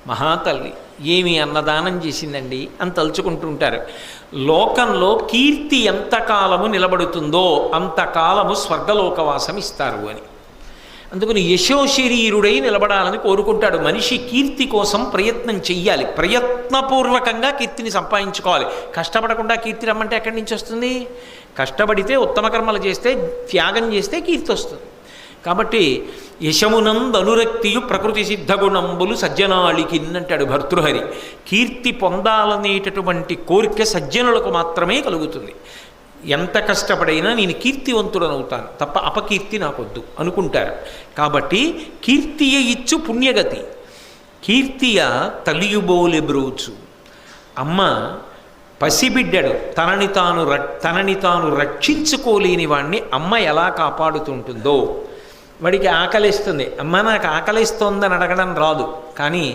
మహాతల్లి ఏమి అన్నదానం చేసిందండి అని తలుచుకుంటుంటారు. లోకంలో కీర్తి ఎంతకాలము నిలబడుతుందో అంతకాలము స్వర్గలోకవాసం ఇస్తారు అని. అందుకని యశోశరీరుడై నిలబడాలని కోరుకుంటాడు. మనిషి కీర్తి కోసం ప్రయత్నం చెయ్యాలి, ప్రయత్నపూర్వకంగా కీర్తిని సంపాదించుకోవాలి. కష్టపడకుండా కీర్తి రమ్మంటే ఎక్కడి నుంచి వస్తుంది? కష్టపడితే, ఉత్తమ కర్మలు చేస్తే, త్యాగం చేస్తే కీర్తి వస్తుంది. కాబట్టి యశమునందనురక్తియు ప్రకృతి సిద్ధగుణంబులు సజ్జనాళికి అంటాడు భర్తృహరి. కీర్తి పొందాలనేటటువంటి కోరిక సజ్జనులకు మాత్రమే కలుగుతుంది. ఎంత కష్టపడైనా నేను కీర్తివంతుడనవుతాను తప్ప అపకీర్తి నాకొద్దు అనుకుంటారు. కాబట్టి కీర్తియ ఇచ్చు పుణ్యగతి, కీర్తియ తలియుబోలెబ్రోచు. అమ్మ పసిబిడ్డడు తనని తాను రక్షించుకోలేని వాణ్ణి అమ్మ ఎలా కాపాడుతుంటుందో, వాడికి ఆకలిస్తుంది, అమ్మ నాకు ఆకలిస్తోందని అడగడం రాదు, కానీ